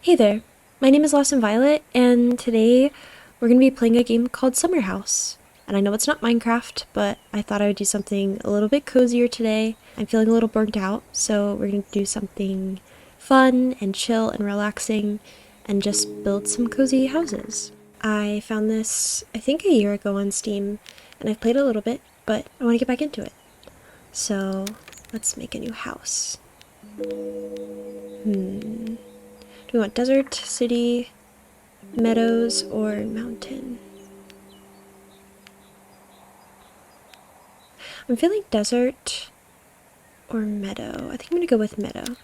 Hey there, my name is Lawson Violet, and today we're going to be playing a game called Summerhouse. And I know it's not Minecraft, but I thought I would do something a little bit cozier today. I'm feeling a little burnt out, so we're going to do something fun and chill and relaxing and just build some cozy houses. I found this, I think, a year ago on Steam, and I've played a little bit, but I want to get back into it. So let's make a new house. Do we want desert, city, meadows, or mountain? I'm feeling desert or meadow. I think I'm gonna go with meadow.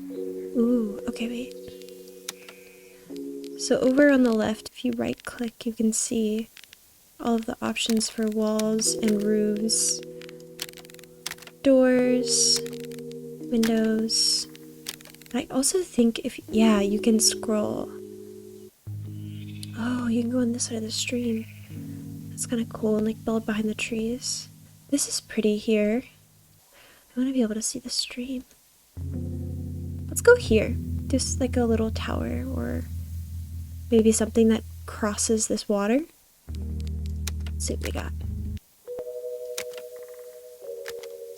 Ooh, okay, wait. So over on the left, if you right click, you can see all of the options for walls and roofs, doors, windows. I also think yeah, you can scroll. Oh, you can go on this side of the stream. That's kind of cool and like build behind the trees. This is pretty here. I want to be able to see the stream. Let's go here. Just like a little tower or maybe something that crosses this water. Let's see what we got.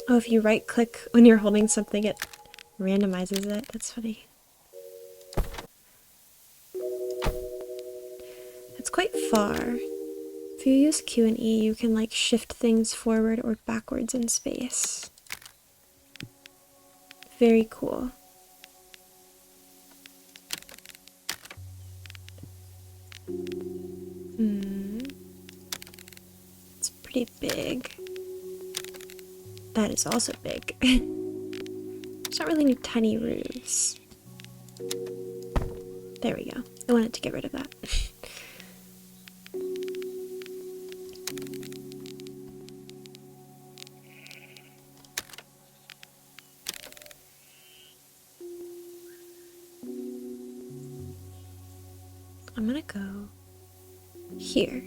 Oh, if you right click when you're holding something, it randomizes it. That's funny. It's quite far. If you use Q and E, you can like shift things forward or backwards in space. Very cool. It's pretty big. That is also big. There's not really any tiny roofs. There we go. I wanted to get rid of that. I'm gonna go here.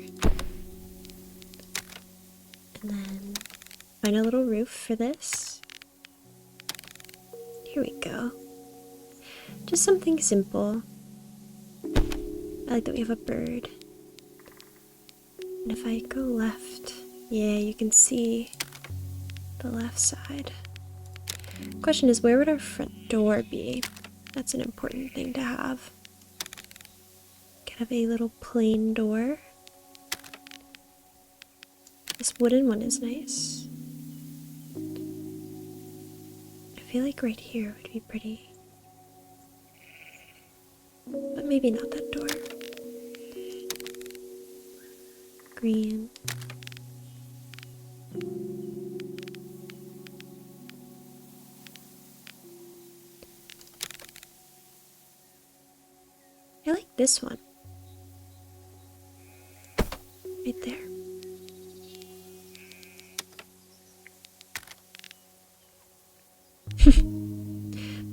And then find a little roof for this. Here we go. Just something simple. I like that we have a bird. And if I go left, yeah, you can see the left side. Question is, where would our front door be? That's an important thing to have. Could have a little plain door. This wooden one is nice. I feel like right here would be pretty. But maybe not that door. Green. I like this one. Right there.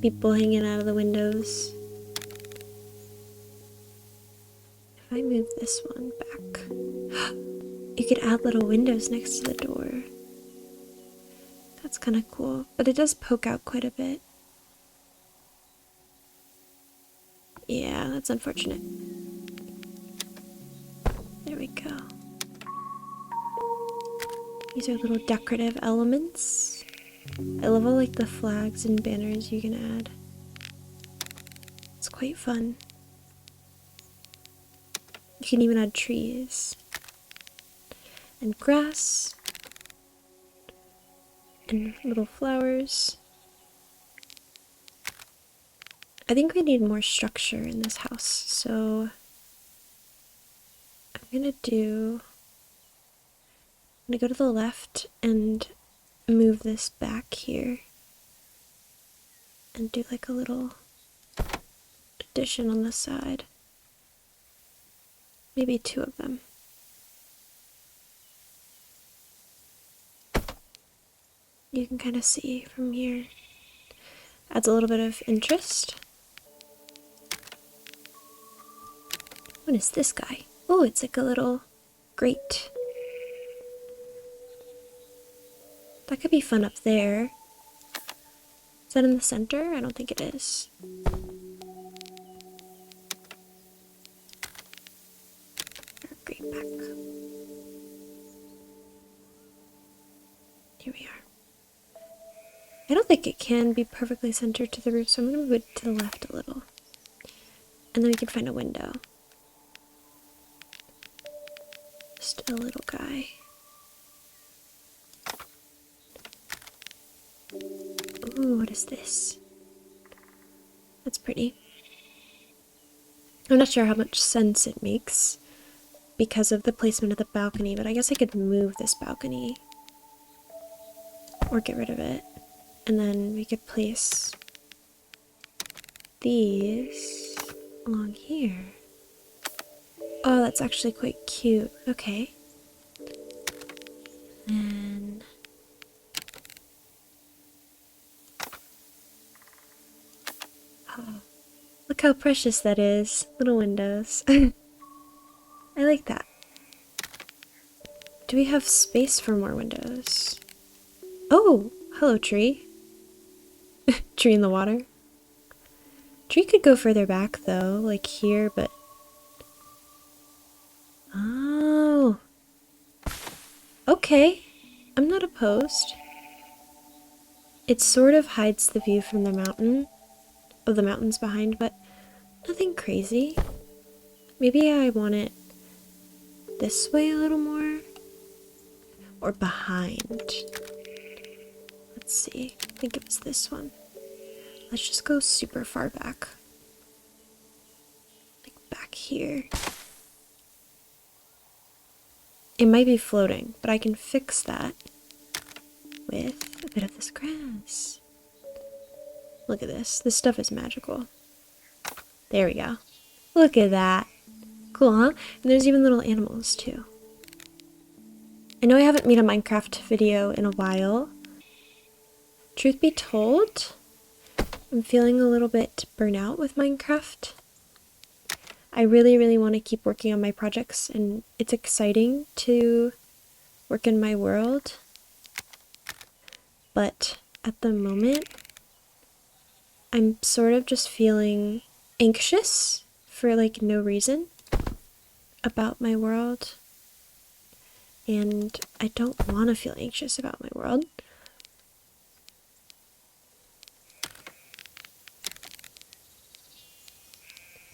People hanging out of the windows. If I move this one back, you could add little windows next to the door. That's kind of cool, but it does poke out quite a bit. Yeah, that's unfortunate. There we go. These are little decorative elements. I love all like the flags and banners you can add. It's quite fun. You can even add trees and grass and little flowers. I think we need more structure in this house, so I'm gonna go to the left and move this back here and do like a little addition on the side. Maybe two of them. You can kind of see from here. Adds a little bit of interest. What is this guy? Oh, it's like a little grate. That could be fun up there. Is that in the center? I don't think it is. back. Here we are. I don't think it can be perfectly centered to the roof, so I'm going to move it to the left a little. And then we can find a window. Just a little guy. Ooh, what is this? That's pretty. I'm not sure how much sense it makes because of the placement of the balcony, but I guess I could move this balcony or get rid of it. And then we could place these along here. Oh, that's actually quite cute. Okay. And oh, look how precious that is. Little windows. I like that. Do we have space for more windows? Oh, hello, tree. Tree in the water. Tree could go further back though, like here, but... Oh. Okay. I'm not opposed. It sort of hides the view from the mountain, of the mountains behind, but nothing crazy. Maybe I want it this way a little more, or behind. Let's see, I think it was this one. Let's just go super far back. Like back here. It might be floating, but I can fix that with a bit of this grass. Look at this. This stuff is magical. There we go. Look at that. Cool, huh? And there's even little animals, too. I know I haven't made a Minecraft video in a while. Truth be told, I'm feeling a little bit burnt out with Minecraft. I really want to keep working on my projects, and it's exciting to work in my world. But at the moment, I'm sort of just feeling anxious for like no reason about my world. And I don't want to feel anxious about my world.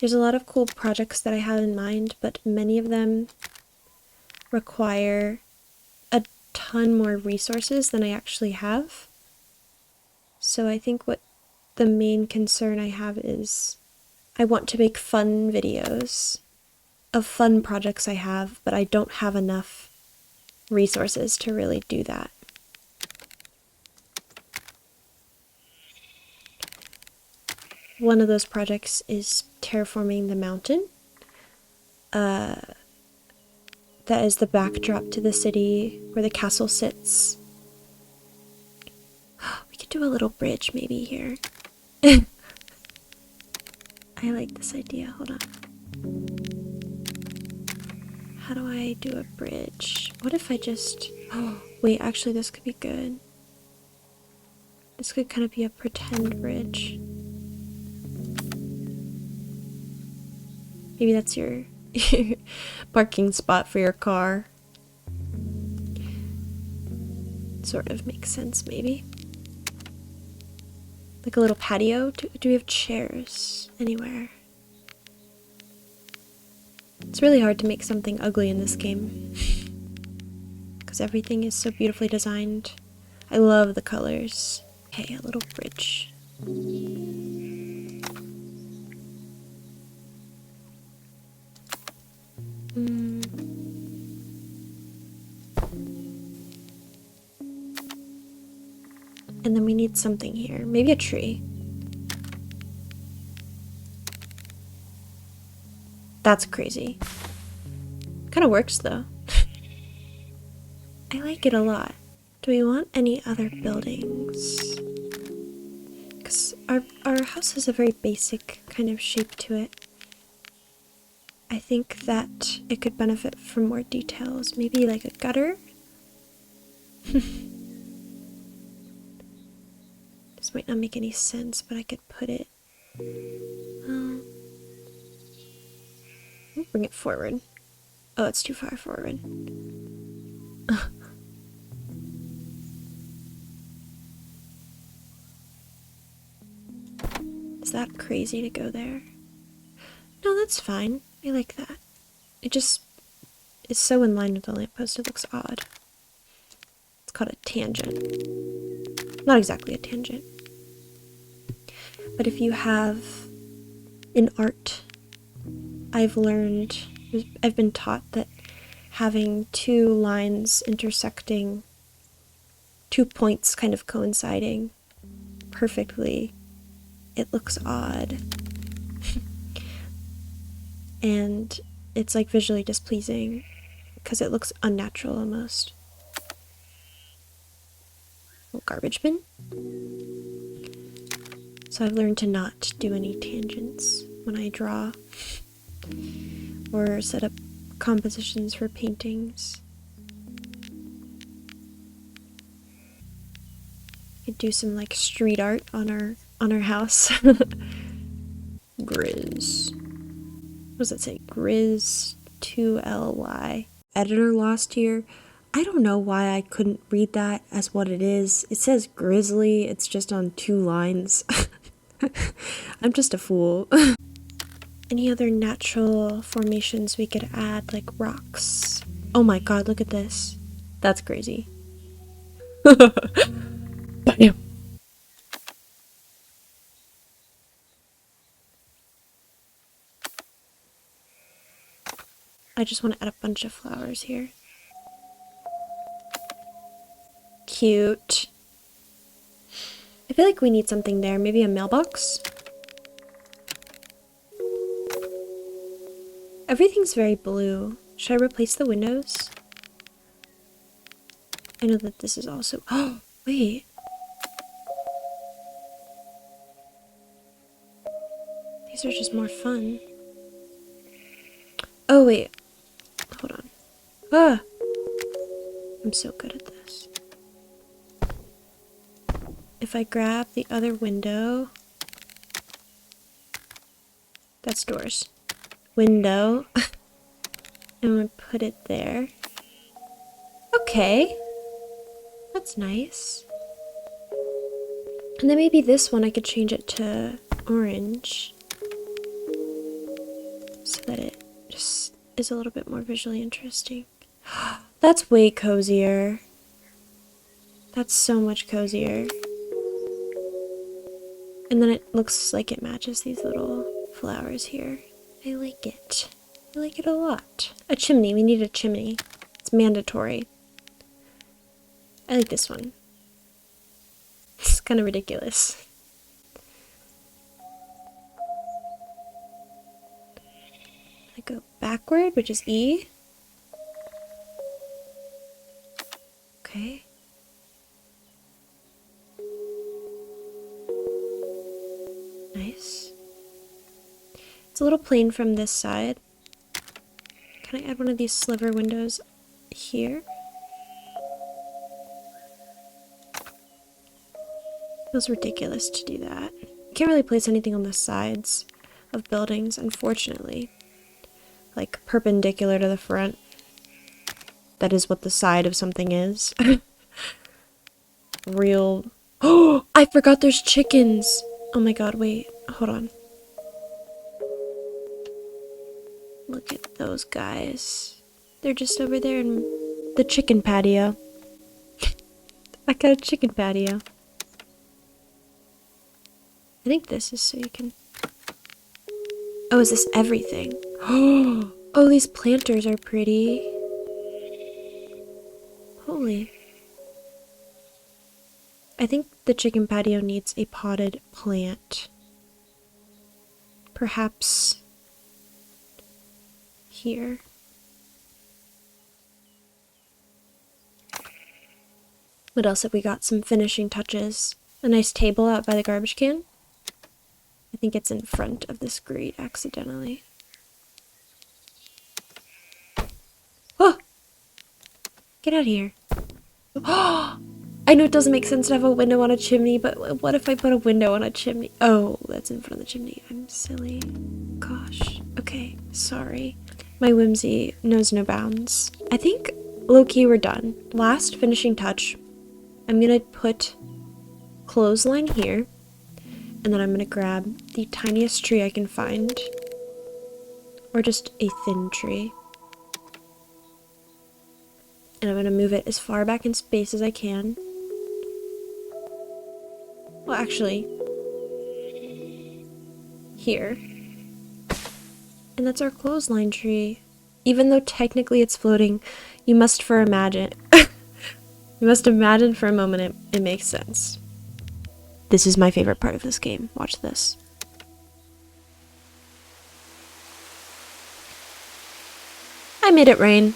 There's a lot of cool projects that I have in mind, but many of them require a ton more resources than I actually have. So I think what the main concern I have is I want to make fun videos of fun projects I have, but I don't have enough resources to really do that. One of those projects is terraforming the mountain. That is the backdrop to the city where the castle sits. We could do a little bridge maybe here. I like this idea. Hold on. How do I do a bridge? What if I just... Oh, wait, actually this could be good. This could kind of be a pretend bridge. Maybe that's your parking spot for your car. Sort of makes sense, maybe. Like a little patio. Do we have chairs anywhere? It's really hard to make something ugly in this game. Because everything is so beautifully designed. I love the colors. Okay, a little bridge. And then we need something here. Maybe a tree. That's crazy. Kind of works though. I like it a lot. Do we want any other buildings? Because our house has a very basic kind of shape to it. I think that it could benefit from more details. Maybe like a gutter? This might not make any sense, but I could put it... I'll bring it forward. Oh, it's too far forward. Is that crazy to go there? No, that's fine. I like that. It just is so in line with the lamppost, it looks odd. It's called a tangent. Not exactly a tangent. But if you have in art, I've been taught that having two lines intersecting, 2 points kind of coinciding perfectly, it looks odd. And it's like visually displeasing because it looks unnatural almost. Little garbage bin. So I've learned to not do any tangents when I draw or set up compositions for paintings. Could do some like street art on our house. Grizz. What does that say? Grizz 2LY. Editor lost here. I don't know why I couldn't read that as what it is. It says grizzly. It's just on 2 lines. I'm just a fool. Any other natural formations we could add, like rocks? Oh my god, look at this. That's crazy. Bam. I just want to add a bunch of flowers here. Cute. I feel like we need something there. Maybe a mailbox? Everything's very blue. Should I replace the windows? I know that this is also... Oh, wait. These are just more fun. Oh, wait. Hold on. Ah! I'm so good at this. If I grab the other window... That's doors. Window. I'm gonna put it there. Okay. That's nice. And then maybe this one I could change it to orange. So that it just is a little bit more visually interesting. That's way cozier. That's so much cozier. And then it looks like it matches these little flowers here. I like it. I like it a lot. A chimney. We need a chimney. It's mandatory. I like this one. It's kind of ridiculous. I go backward, which is E. Okay. Nice. It's a little plain from this side. Can I add one of these sliver windows here? Feels ridiculous to do that. You can't really place anything on the sides of buildings, unfortunately. Like perpendicular to the front. That is what the side of something is. Real... Oh! I forgot there's chickens! Oh my god, wait. Hold on. Look at those guys. They're just over there in the chicken patio. I got a chicken patio. I think this is so you can... Oh, is this everything? Oh, these planters are pretty. Holy. I think the chicken patio needs a potted plant. Perhaps here. What else have we got? Some finishing touches. A nice table out by the garbage can. I think it's in front of this grate accidentally. Oh! Get out of here. Oh! I know it doesn't make sense to have a window on a chimney, but what if I put a window on a chimney? Oh, that's in front of the chimney. I'm silly. Gosh. Okay, sorry. My whimsy knows no bounds. I think low-key we're done. Last finishing touch. I'm gonna put clothesline here, and then I'm gonna grab the tiniest tree I can find, or just a thin tree. And I'm gonna move it as far back in space as I can. Well, actually, here. And that's our clothesline tree. Even though technically it's floating, you must imagine for a moment it makes sense. This is my favorite part of this game. Watch this. I made it rain.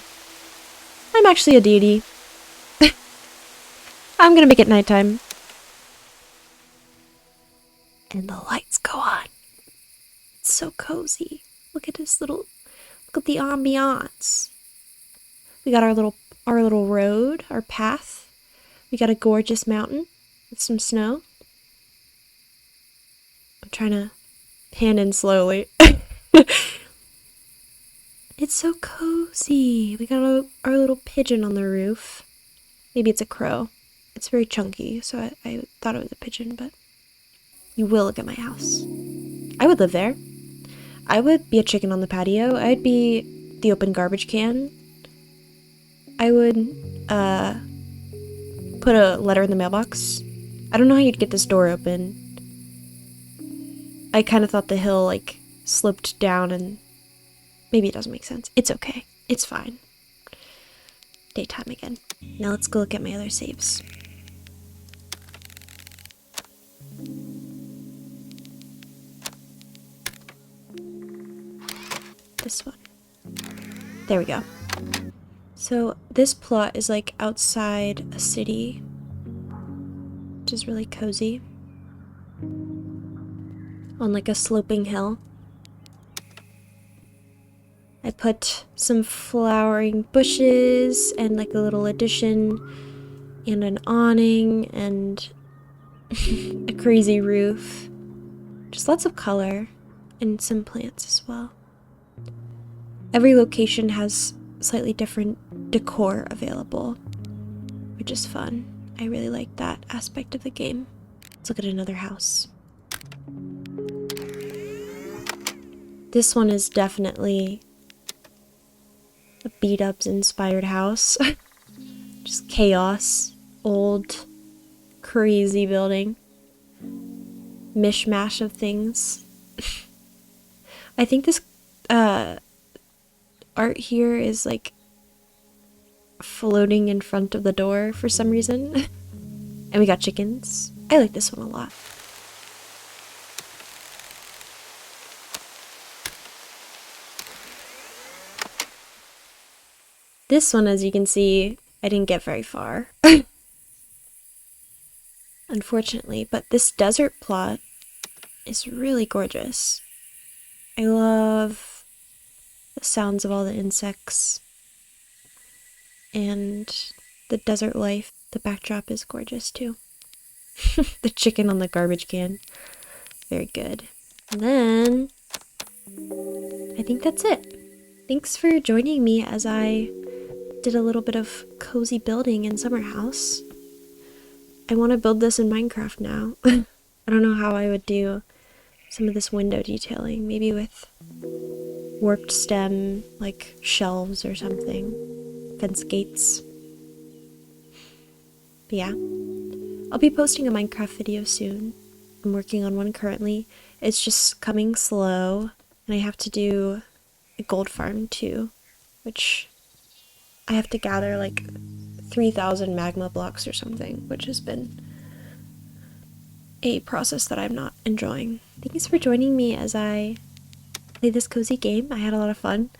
I'm actually a deity. I'm gonna make it nighttime. And the lights go on. It's so cozy. Look at this look at the ambiance. We got our little road, our path. We got a gorgeous mountain with some snow. I'm trying to pan in slowly. It's so cozy. We got our little pigeon on the roof. Maybe it's a crow. It's very chunky, so I thought it was a pigeon, but you will look at my house. I would live there. I would be a chicken on the patio. I'd be the open garbage can. I would put a letter in the mailbox. I don't know how you'd get this door open. I kind of thought the hill like sloped down, and maybe it doesn't make sense. It's okay. It's fine. Daytime again. Now let's go look at my other saves. This one. There we go. So this plot is like outside a city, which is really cozy. On like a sloping hill. I put some flowering bushes and like a little addition and an awning and a crazy roof. Just lots of color and some plants as well. Every location has slightly different decor available, which is fun. I really like that aspect of the game. Let's look at another house. This one is definitely a beat-ups inspired house. Just chaos. Old, crazy building. Mishmash of things. I think this art here is like floating in front of the door for some reason. And we got chickens. I like this one a lot. This one, as you can see, I didn't get very far. Unfortunately, but this desert plot is really gorgeous. I love the sounds of all the insects and the desert life. The backdrop is gorgeous too. The chicken on the garbage can. Very good. And then I think that's it. Thanks for joining me as I did a little bit of cozy building in Summerhouse. I want to build this in Minecraft now. I don't know how I would do some of this window detailing. Maybe with warped stem, like shelves or something. Fence gates. But yeah. I'll be posting a Minecraft video soon. I'm working on one currently. It's just coming slow. And I have to do a gold farm too. Which I have to gather like 3,000 magma blocks or something, which has been a process that I'm not enjoying. Thanks for joining me as I play this cozy game. I had a lot of fun.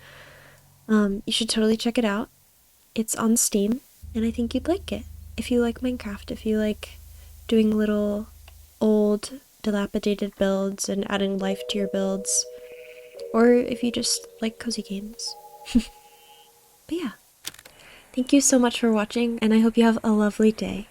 You should totally check it out. It's on Steam, and I think you'd like it. If you like Minecraft, if you like doing little old dilapidated builds and adding life to your builds, or if you just like cozy games. But yeah. Thank you so much for watching, and I hope you have a lovely day.